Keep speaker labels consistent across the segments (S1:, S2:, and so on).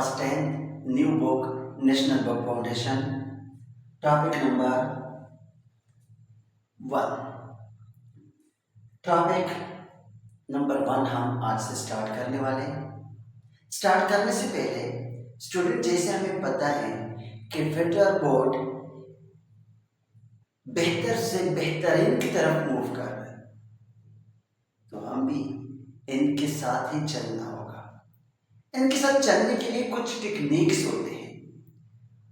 S1: Class 10 new book national book foundation topic number 1। Topic number 1 हम आज से start करने वाले हैं। स्टार्ट करने से पहले स्टूडेंट, जैसे हमें पता है कि फेडरल बोर्ड बेहतर से बेहतरीन की तरफ मूव कर रहा है, तो हम भी इनके साथ ही चलना होगा। इनके साथ चलने के लिए कुछ टेक्निक्स होते हैं,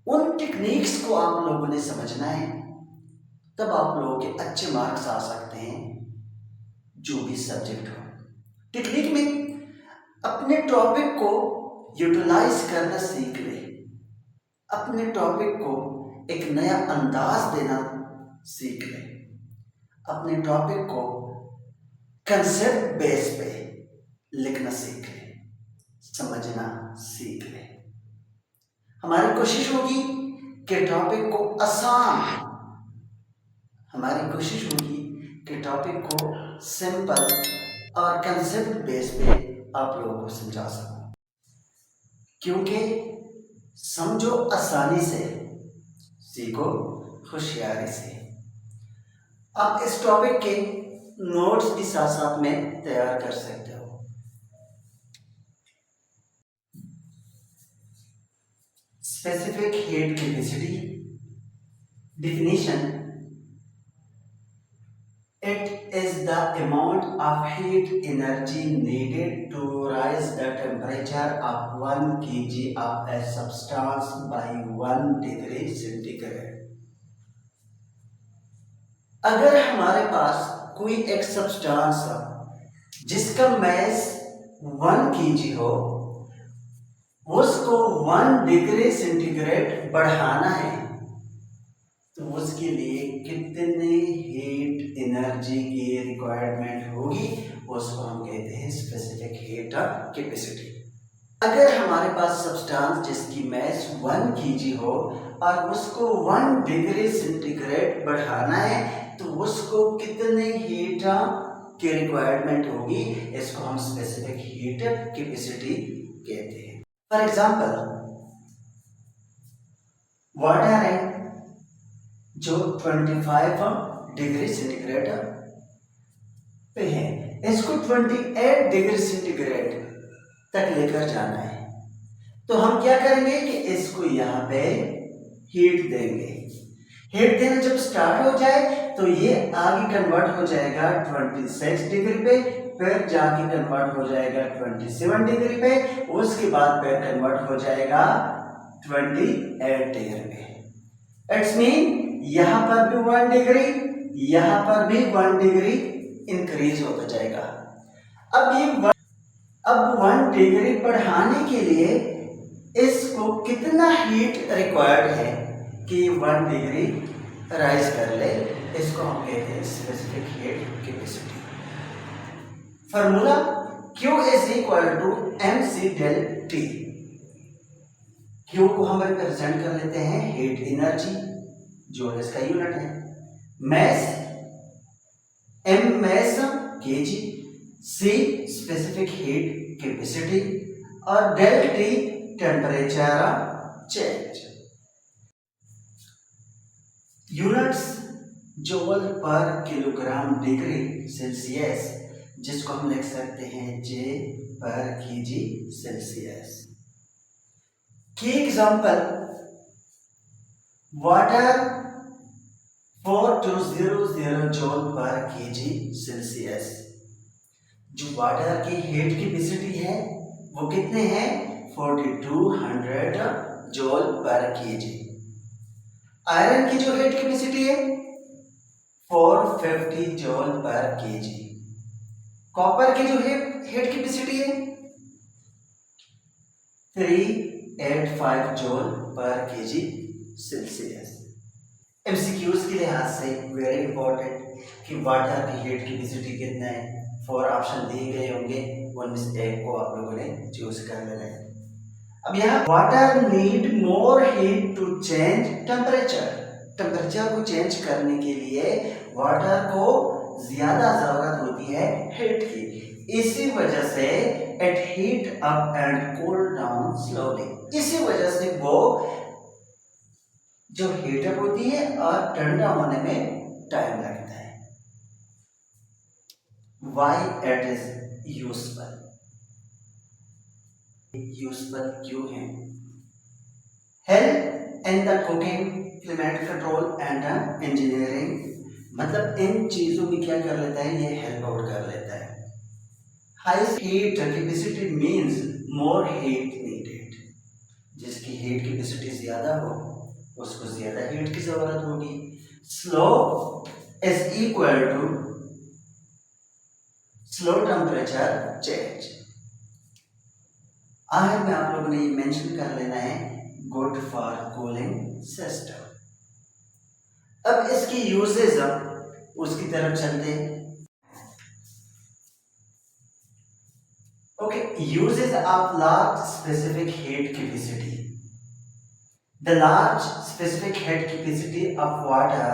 S1: उन टेक्निक्स को आप लोगों ने समझना है, तब आप लोगों के अच्छे मार्क्स आ सकते हैं जो भी सब्जेक्ट हो। टेक्निक में अपने टॉपिक को यूटिलाइज करना सीख ले, अपने टॉपिक को एक नया अंदाज देना सीख ले, अपने टॉपिक को कंसेप्ट बेस पे लिखना सीख ले, समझना सीख ले। हमारी कोशिश होगी कि टॉपिक को आसान, हमारी कोशिश होगी कि टॉपिक को सिंपल और कंसेप्ट बेस पे आप लोगों को समझा सकूं, क्योंकि समझो आसानी से, सीखो होशियारी से। आप इस टॉपिक के नोट्स भी साथ साथ में तैयार कर सकते हो। Specific heat capacity definition: it is the amount of heat energy needed to rise the temperature of 1 kg of a substance by 1 degree centigrade। अगर हमारे पास कोई एक सब्सटेंस जिसका मास 1 kg हो, उसको 1 डिग्री सेंटीग्रेड बढ़ाना है, तो उसके लिए कितनी हीट एनर्जी की रिक्वायरमेंट होगी, उसको हम कहते हैं स्पेसिफिक हीट कैपेसिटी। अगर हमारे पास सब्सटेंस जिसकी मास 1 kg हो और उसको 1 डिग्री सेंटीग्रेड बढ़ाना है, तो उसको कितनी हीट की रिक्वायरमेंट होगी, इसको हम स्पेसिफिक हीट कैपेसिटी कहते हैं। फॉर एग्जाम्पल, वाटर है जो 25 डिग्री सेंटीग्रेड पे है, इसको 28 डिग्री सेंटीग्रेड तक लेकर जाना है, तो हम क्या करेंगे कि इसको यहाँ पे हीट देंगे। हीट देना जब स्टार्ट हो जाए तो ये आगे कन्वर्ट हो जाएगा 26 डिग्री पे, फिर जाके कन्वर्ट हो जाएगा 27 डिग्री पे, उसके बाद फिर कन्वर्ट हो जाएगा 28 डिग्री पे। इट्स मीन यहाँ पर भी 1 डिग्री, यहाँ पर भी 1 डिग्री इंक्रीज होता जाएगा। अब 1 डिग्री बढ़ाने के लिए इसको कितना हीट रिक्वायर्ड है कि 1 डिग्री राइज कर ले, इसको हम कहते हैं specific heat capacity. Formula Q is equal to mc del T। Q को हम रिप्रेजेंट कर लेते हैं हीट एनर्जी, जो इसका यूनिट है, mass m mass kg, c specific heat capacity और del T temperature change. Units joule per kilogram degree Celsius, जिसको हम लिख सकते हैं J पर kg सेल्सियस। की example, water 4200 joule per kg Celsius. जो वाटर की हीट कैपेसिटी है वो कितने हैं, 4200 जूल पर kg। आयरन की जो हीट कैपेसिटी है 450 जूल पर kg। कॉपर की जो हीट कैपेसिटी है 385 joule per kg Celsius. MCQs के लिहाज से वेरी इंपॉर्टेंट कि वाटर की हीट कैपेसिटी कितना है, 4 ऑप्शन दिए गए होंगे, उनमें से एक को आप लोगों ने चूज कर लेना है। अब यहाँ water need more heat to change temperature. Temperature को चेंज करने के लिए वाटर को ज्यादा जरूरत होती है हीट की, इसी वजह से it heat up and cool down slowly. इसी वजह से वो जो हीटअप होती है और ठंडा होने में टाइम लगता है। Why it is useful, useful क्यों है? Help in the cooking, climate control and engineering, मतलब इन चीजों में क्या कर लेता है, ये हेल्प आउट कर लेता है। High heat capacity means more heat needed, जिसकी हीट कैपेसिटी ज्यादा हो उसको ज्यादा हीट की जरूरत होगी। Slow is equal to slow temperature change. आखिर में आप लोगों ने ये मेंशन कर लेना है, गुड फॉर कूलिंग सिस्टम। अब इसकी यूजेज उसकी तरफ चलते हैं। Okay, uses of large specific heat capacity. The large specific head capacity of water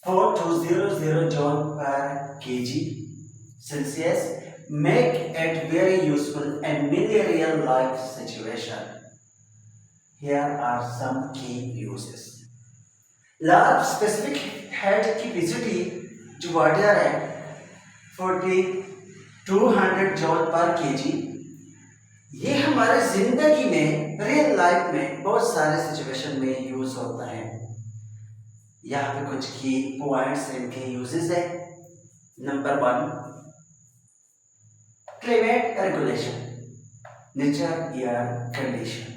S1: 4200 joule per kg Celsius make it very useful in many real life situations. Here are some key uses. Large specific head capacity जो water है 4200 joule per kg, ये हमारे जिंदगी में real life में बहुत सारे situation में यूज होता है। यहाँ पे कुछ की पॉइंट्स इनके यूजेस है। Number 1, climate regulation, nature air condition.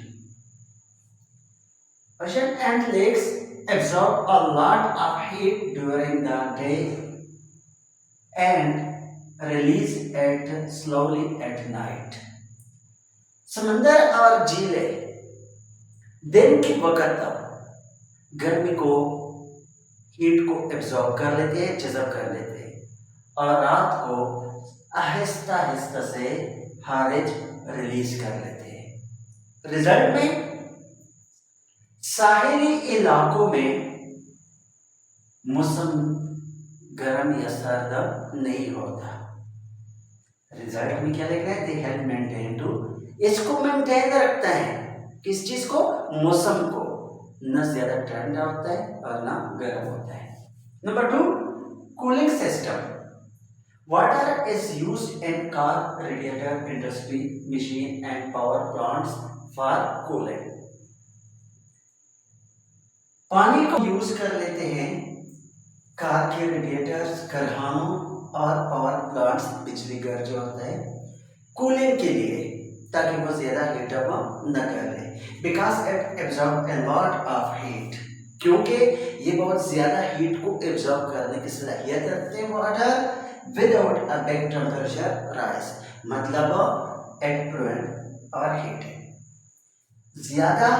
S1: Ocean and lakes absorb a lot of heat during the day and release it slowly at night. समंदर और झीलें दिन के वक्त गर्मी को, हीट को एब्जॉर्ब कर लेते हैं, जज़ब कर लेते हैं, और रात को आहिस्ता आहिस्ता से हारेज रिलीज कर लेते हैं। रिजल्ट में साहिली इलाकों में मौसम गर्म या सर्द नहीं होता। रिजल्ट में क्या लिख रहे हैं, दे हेल्प मेंटेन टू, इसको मेंटेन रखता है, किस चीज को, मौसम को, न ज्यादा ठंडा होता है और ना गर्म होता है। Number 2, cooling system. Water is used in car, radiator, industry, machine and power plants for cooling. पानी को यूज कर लेते हैं कार के रेडिएटर्स, कारखानों और पावर प्लांट्स, बिजली घर जो होता है, कूलिंग के लिए, ताकि वो ज्यादा हीटअप न कर ले। Because it absorb a lot of heat, क्योंकि ये बहुत ज्यादा हीट को एब्जॉर्ब करने की सलाहियत रखते हैं water without a big temperature rise, मतलब इट प्रिवेंट और हीटिंग। ज्यादा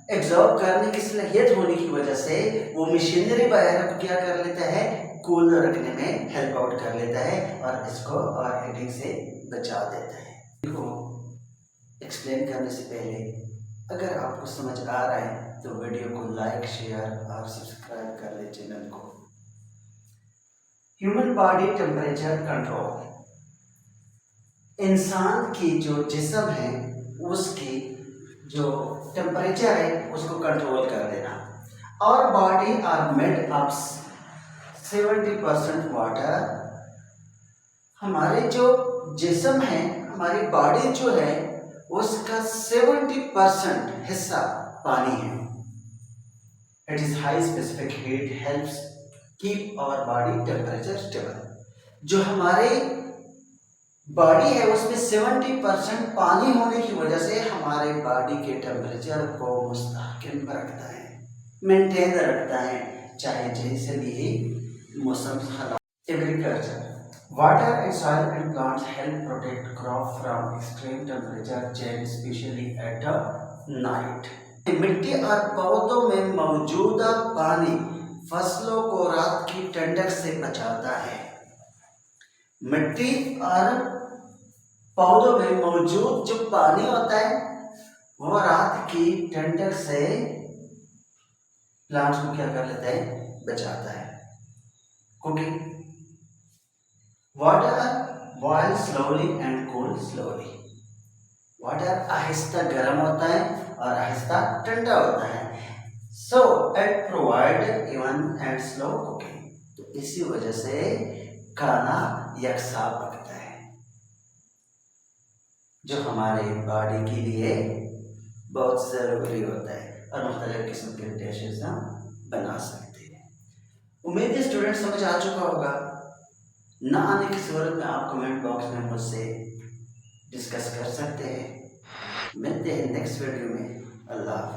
S1: एब्जॉर्ब करने की सलाहियत होने की वजह से वो मशीनरी वगैरह को क्या कर लेता है, कूल रखने में हेल्प आउट कर लेता है और इसको और हीटिंग से बचा देता है। देखो, एक्सप्लेन करने से पहले अगर आपको समझ आ रहा है तो वीडियो को लाइक, शेयर और सब्सक्राइब कर ले चैनल को। ह्यूमन बॉडी टेम्परेचर कंट्रोल, इंसान की जो जिस्म है उसकी जो टेम्परेचर है उसको कंट्रोल कर देना। और body are made up 70% water, हमारे जो जिस्म है, हमारी बॉडी जो है उसका 70% हिस्सा पानी है। It is high specific heat helps keep our body temperature stable. जो हमारे बॉडी है उसमें 70% पानी होने की वजह से हमारे बॉडी के टेम्परेचर को मुस्तहकम रखता है, मेंटेन रखता है, चाहे जैसे भी मौसम हालात। Agriculture, water and soil and plants help protect crop from extreme temperature change, especially at night. मिट्टी और पौधों में मौजूदा पानी फसलों को रात की ठंडक से बचाता है। मिट्टी और पौधों में मौजूद जो पानी होता है वो रात की ठंडक से प्लांट्स को क्या कर लेता है, बचाता है। Cooking, water boils slowly and cools slowly. Water आहिस्ता गर्म होता है और आहिस्ता ठंडा होता है। So it provide even and slow cooking. तो इसी वजह से खाना यकसा पकता है, जो हमारे बॉडी के लिए बहुत ज़रूरी होता है और मुख्तलिफ किस्म के डिशेज हम बना सकते हैं। उम्मीद है स्टूडेंट समझ आ चुका होगा। ना आने की सूरत में आप कमेंट बॉक्स में मुझसे डिस्कस कर सकते हैं। मिलते हैं नेक्स्ट वीडियो में। अल्लाह हाफ़िज़।